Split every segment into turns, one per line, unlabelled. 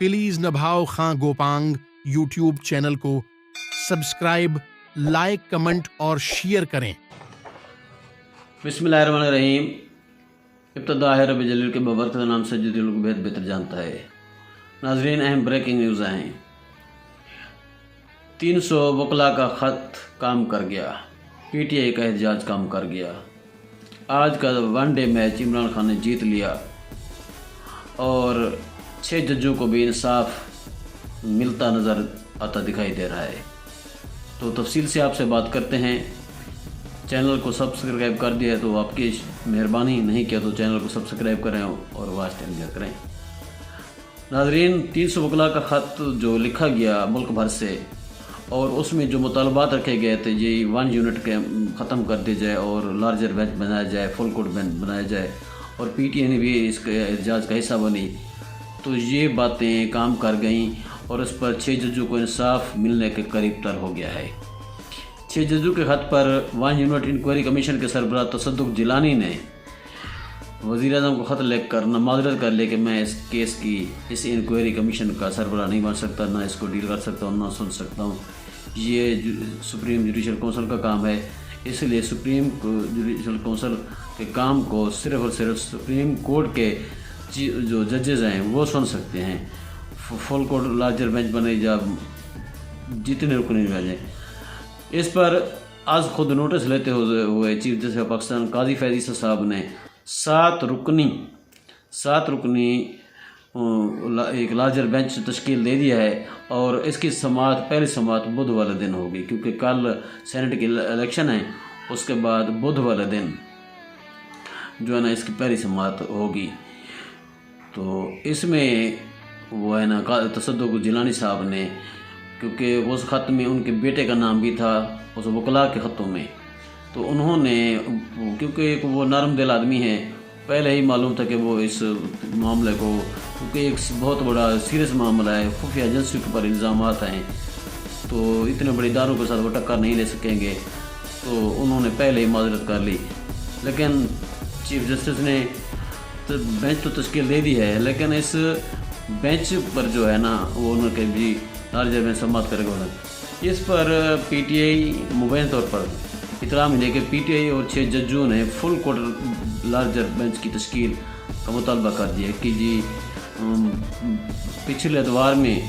Please Nabhao Khan Gopang YouTube channel को subscribe, like, comment और share करें।
बिस्मिल्लाहिर्रहमानिर्रहीम। इब्तिदा है रब जलील के बबरकत नाम से जो दिल को बेहतर जानता है। नाजरीन, अहम ब्रेकिंग न्यूज़ हैं। 300 वकला का ख़त काम कर गया, PTI का एहतजाज काम कर गया। आज का वनडे मैच इमरान खान ने जीत लिया और 6 जजों को भी इंसाफ मिलता नज़र आता दिखाई दे रहा है। तो तफसील से आपसे बात करते हैं। चैनल को सब्सक्राइब कर दिया है तो आपकी मेहरबानी, नहीं किया तो चैनल को सब्सक्राइब करें और वॉच टाइम करें। नाजरीन, 300 वकला का ख़त जो लिखा गया मुल्क भर से और उसमें जो मुतालबात रखे गए थे, ये 1 यूनिट के ख़त्म कर दिया जाए और लार्जर बेंच बनाया जाए, फुल कोर्ट बेंच बनाया जाए और PTI ने भी इसके एहतजाज का हिस्सा बनी, तो ये बातें काम कर गईं और इस पर 6 जजों को इंसाफ मिलने के करीब तर हो गया है। 6 जजों के ख़त पर 1 यूनिट इंक्वायरी कमीशन के सरबराह तसद्दुक़ जिलानी ने वज़ीर-ए-आज़म को ख़त लिखकर माज़रत कर ली कि मैं इस केस की इस इंक्वायरी कमीशन का सरबराह नहीं बन सकता, ना इसको डील कर सकता हूँ, ना सुन सकता हूँ। ये सुप्रीम जुडिशल कौंसिल का काम है, इसलिए सुप्रीम जुडिशल कौंसिल के काम को सिर्फ़ और सिर्फ सुप्रीम कोर्ट के जो जजेज़ हैं वो सुन सकते हैं। फुल कोर्ट लार्जर बेंच बने या जितने रुकनी बने। इस पर आज खुद नोटिस लेते हुए चीफ जस्टिस पाकिस्तान काजी फैज़ ईसा साहब ने 7 रुकनी एक लार्जर बेंच तश्कील दे दिया है और इसकी पहली समाअत बुध वाले दिन होगी, क्योंकि कल सेनेट की इलेक्शन है, उसके बाद बुध वाले दिन जो है ना इसकी पहली समाअत होगी। तो इसमें वो है ना तसद्दुक़ जिलानी साहब ने, क्योंकि उस ख़त में उनके बेटे का नाम भी था उस वकला के ख़तों में, तो उन्होंने, क्योंकि वो नरम दिल आदमी है, पहले ही मालूम था कि वो इस मामले को, क्योंकि एक बहुत बड़ा सीरियस मामला है, खुफिया एजेंसियों के ऊपर इल्ज़ामात हैं, तो इतने बड़े इदारों के साथ वो टक्कर नहीं ले सकेंगे, तो उन्होंने पहले ही माजरत कर ली। लेकिन चीफ जस्टिस ने तो बेंच तो तश्कील दे दी है, लेकिन इस बेंच पर जो है ना वो उन्होंने भी लार्जर बेंच समाअत करेगा। इस पर PTI मुबैन तौर पर इतला मिले कि PTI और 6 जजों ने फुल कोर्ट लार्जर बेंच की तश्कील का मुतालबा कर दिया कि जी पिछले अतवार में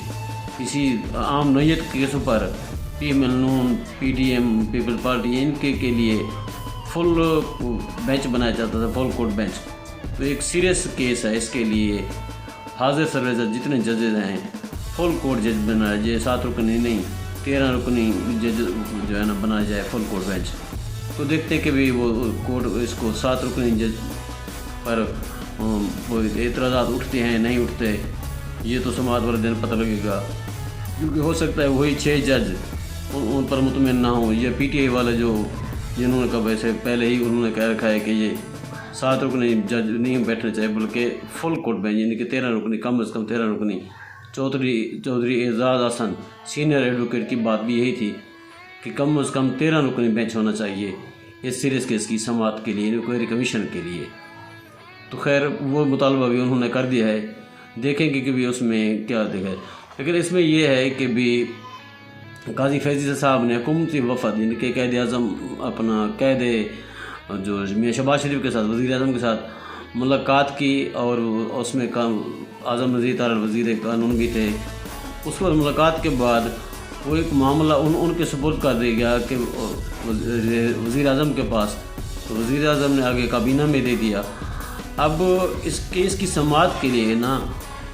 किसी आम नौयत केसों पर PML, PDM, पीपल पार्टी, इनके के लिए फुल बेंच बनाया जाता था, फुल कोर्ट बेंच। तो एक सीरियस केस है, इसके लिए हाजिर सर्वे जितने जजेज हैं फुल कोर्ट जज बनाया जाए, 7 रुकनी नहीं 13 रुकनी जज जो है ना बनाया जाए फुल कोर्ट बेंच। तो देखते कि भी वो कोर्ट इसको 7 रुकनी जज पर वो एतराज़ात उठते हैं नहीं उठते, ये तो समाअत वाले दिन पता लगेगा, क्योंकि हो सकता है वही 6 जज उन पर मुतमिन ना हो। ये PTI वाले जो जिन्होंने कहा वैसे पहले ही उन्होंने कह रखा है कि ये 7 रुकनी जज नहीं बैठने चाहिए, बल्कि फुल कोर्ट बेंच यानी कि 13 रुकनी, कम से कम 13 रुकनी। चौधरी एजाज हसन सीनियर एडवोकेट की बात भी यही थी कि कम से कम 13 रुकनी बेंच होना चाहिए इस सीरियस केस की समाअत के लिए, इंक्वायरी कमीशन के लिए। तो खैर वो मुतालबा भी उन्होंने कर दिया है, देखेंगे कि भी उसमें क्या देखा है। लेकिन इसमें यह है कि भी काजी फैज़ ईसा साहब ने हुकूमती वफ़द इनके कैद आज़म अपना कैद जो मियां शहबाज शरीफ के साथ वज़ीर-ए-आज़म के साथ मुलाकात की और उसमें आज़म नज़ीर तारड़ वज़ीर कानून भी थे। उस पर मुलाकात के बाद वो एक मामला उनके सुपुर्द कर दिया गया कि वज़ीर-ए-आज़म के पास, तो वज़ीर-ए-आज़म ने आगे काबीना में दे दिया। अब इस केस की समाअत के लिए ना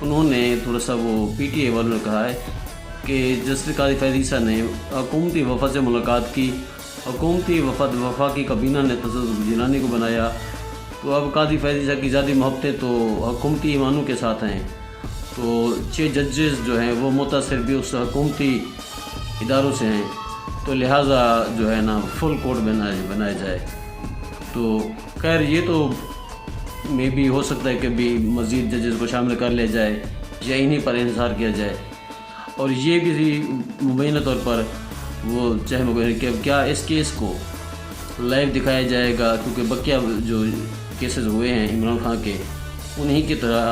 उन्होंने थोड़ा सा वो PTI वालों ने कहा है कि जस्टिस काजी फैज़ ईसा ने हुकूमती वफ़द से मुलाकात की, हुकूमती वफ़द वफाकी काबीना ने तसद्दुक़ जिलानी को बनाया, तो अब काजी फैज़ ईसा की ज़्यादा मोहब्बतें तो हुकूमती ईमानों के साथ हैं, तो 6 जजेस जो हैं वो मुतासिर भी उस हुकूमती इदारों से हैं, तो लिहाजा जो है ना फुल कोर्ट बनाया जाए। तो खैर ये तो में भी हो सकता है कि भी मज़ीद जजेस को शामिल कर लिया जाए या इन्हीं पर इंतज़ार किया जाए, और ये भी मुबैना तौर पर वो चाहे कि क्या इस केस को लाइव दिखाया जाएगा, क्योंकि बकिया जो केसेस हुए हैं इमरान खान के, उन्हीं की तरह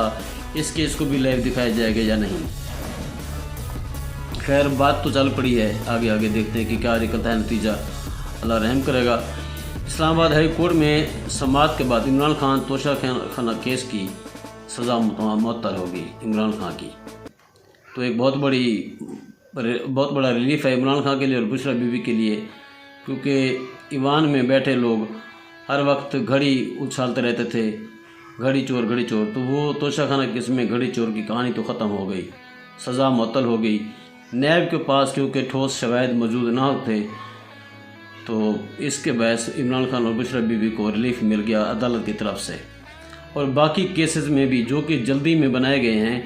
اس کیس کو بھی لائیو دکھایا جائے گا یا نہیں۔ خیر بات تو چل پڑی ہے، آگے دیکھتے ہیں کہ کیا نکلتا ہے نتیجہ، اللہ رحم کرے گا۔ اسلام آباد ہائی کورٹ میں سماعت کے بعد عمران خان توشہ خانہ کیس کی سزا معطل ہوگی عمران خان کی، تو ایک بہت بڑا ریلیف ہے عمران خان کے لیے اور بشرا بی بی کے لیے، کیونکہ ایوان میں بیٹھے لوگ ہر وقت گھڑی اچھالتے رہتے تھے، گھڑی چور، تو وہ توشہ خانہ کیس میں گھڑی چور کی کہانی تو ختم ہو گئی، سزا معطل ہو گئی۔ نیب کے پاس کیونکہ ٹھوس شواہد موجود نہ ہوتے تو اس کے باعث عمران خان اور بشرا بی بی کو ریلیف مل گیا عدالت کی طرف سے، اور باقی کیسز میں بھی جو کہ جلدی میں بنائے گئے ہیں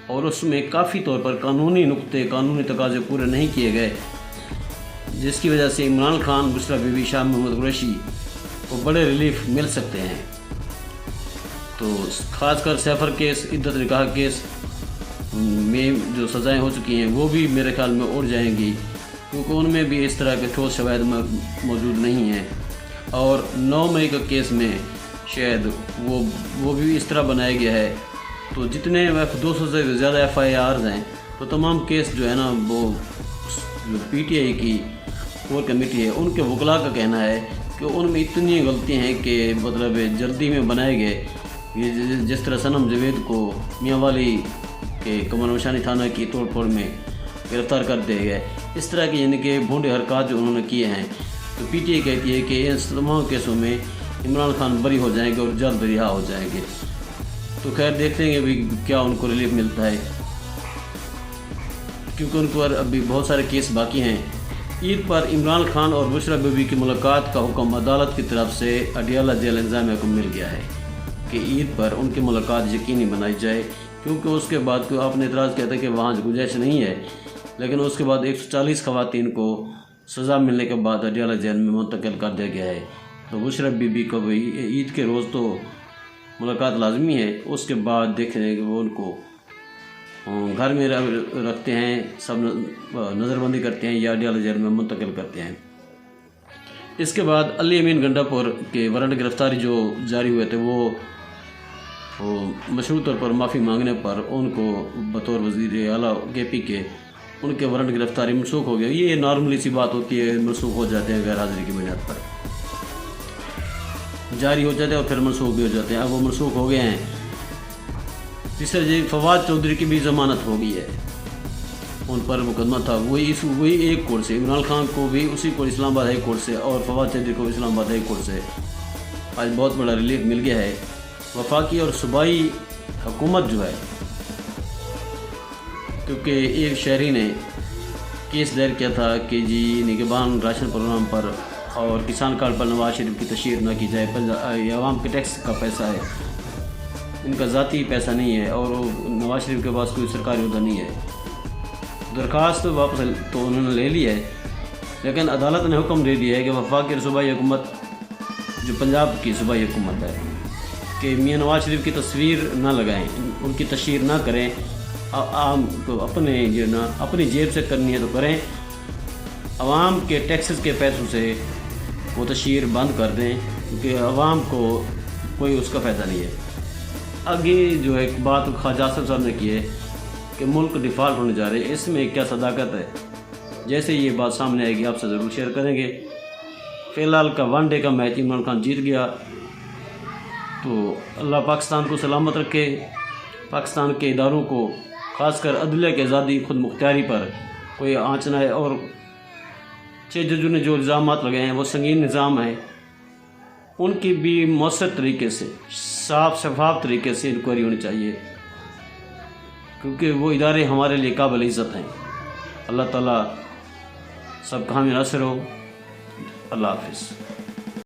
اور اس میں کافی طور پر قانونی نقطے، قانونی تقاضے پورے نہیں کیے گئے، جس کی وجہ سے عمران خان، بشرا بی بی، شاہ محمود قریشی کو بڑے ریلیف مل سکتے ہیں۔ تو خاص کر سیفر کیس، عدت نکاح کیس میں جو سزائیں ہو چکی ہیں وہ بھی میرے خیال میں اڑ جائیں گی، کیونکہ ان میں بھی اس طرح کے ٹھوس شواہد موجود نہیں ہیں، اور 9 مئی کا کیس میں شاید وہ بھی اس طرح بنایا گیا ہے۔ تو جتنے 200 سے زیادہ FIRs ہیں، تو تمام کیس جو ہے نا، وہ جو PTI کی کور کمیٹی ہے ان کے وکلاء کا کہنا ہے کہ ان میں اتنی غلطی ہیں کہ مطلب جلدی میں بنائے گئے، جس طرح صنم جاوید کو میاں والی کے کمر نشانی تھانہ کی توڑ پھوڑ میں گرفتار کر دیا گیا، اس طرح کی یعنی کہ بھونڈے حرکات جو انہوں نے کیے ہیں، تو PTI کہتی ہے کہ ان تمام کیسوں میں عمران خان بری ہو جائیں گے اور جلد رہا ہو جائیں گے۔ تو خیر دیکھتے ہیں کہ کیا ان کو ریلیف ملتا ہے، کیونکہ ان کو ابھی بہت سارے کیس باقی ہیں۔ عید پر عمران خان اور بشرا بی بی کی ملاقات کا حکم عدالت کی طرف سے اڈیالہ جیل انتظامیہ کو مل گیا ہے کہ عید پر ان کی ملاقات یقینی بنائی جائے، کیونکہ اس کے بعد کوئی آپ نے اعتراض کیا تھا کہ وہاں گنجائش نہیں ہے، لیکن اس کے بعد 140 خواتین کو سزا ملنے کے بعد اڈیالہ جیل میں منتقل کر دیا گیا ہے۔ تو بشرا بی بی کو بھی عید کے روز تو ملاقات لازمی ہے، اس کے بعد دیکھ رہے ہیں کہ وہ ان کو گھر میں رکھتے ہیں، سب نظر بندی کرتے ہیں یا اڈیالہ جیل میں منتقل کرتے ہیں۔ اس کے بعد علی امین گنڈا پور کے وارنٹ گرفتاری جو جاری ہوئے تھے، وہ مشروط طور پر معافی مانگنے پر ان کو بطور وزیر اعلیٰ KP کے ان کے وارنٹ گرفتاری منسوخ ہو گیا۔ یہ نارملی سی بات ہوتی ہے، منسوخ ہو جاتے ہیں غیر حاضری کی بنیاد پر، جاری ہو جاتے ہیں اور پھر منسوخ بھی ہو جاتے ہیں۔ اب وہ منسوخ ہو گئے ہیں۔ تیسرا جی فواد چودھری کی بھی ضمانت ہو گئی ہے، ان پر مقدمہ تھا وہی ایک کورٹ سے، عمران خان کو بھی اسی کورٹ اسلام آباد ہائی کورٹ سے اور فواد چودھری کو اسلام آباد ہائی کورٹ سے آج بہت بڑا ریلیف مل گیا ہے۔ وفاقی اور صوبائی حکومت جو ہے، کیونکہ ایک شہری نے کیس دائر کیا تھا کہ جی نگہبان راشن پروگرام پر اور کسان کارڈ پر نواز شریف کی تشہیر نہ کی جائے، یہ عوام کے ٹیکس کا پیسہ ہے، ان کا ذاتی پیسہ نہیں ہے، اور نواز شریف کے پاس کوئی سرکاری عہدہ نہیں ہے۔ درخواست واپس تو انہوں نے لے لی ہے، لیکن عدالت نے حکم دے دیا ہے کہ وفاقی اور صوبائی حکومت جو پنجاب کی صوبائی حکومت ہے کہ میاں نواز شریف کی تصویر نہ لگائیں، ان کی تشہیر نہ کریں، عام کو اپنی جیب سے کرنی ہے تو کریں، عوام کے ٹیکسز کے پیسوں سے وہ تشہیر بند کر دیں، کیونکہ عوام کو کوئی اس کا فائدہ نہیں ہے۔ آگے جو ایک بات خواجہ آصف صاحب نے کی ہے کہ ملک ڈیفالٹ ہونے جا رہے ہیں، اس میں کیا صداقت ہے؟ جیسے یہ بات سامنے آئے گی آپ سے ضرور شیئر کریں گے۔ فی الحال کا 1 ڈے کا میچ عمران خان جیت گیا، تو اللہ پاکستان کو سلامت رکھے، پاکستان کے اداروں کو، خاص کر عدلیہ کے آزادی خود مختاری پر کوئی آنچ نہ ہے، اور 6 ججوں نے جو الزامات لگائے ہیں وہ سنگین نظام ہیں، ان کی بھی مؤثر طریقے سے، صاف شفاف طریقے سے انکوائری ہونی چاہیے، کیونکہ وہ ادارے ہمارے لیے قابل عزت ہیں۔ اللہ تعالیٰ سب کا حامی ناصر ہو۔ اللہ حافظ۔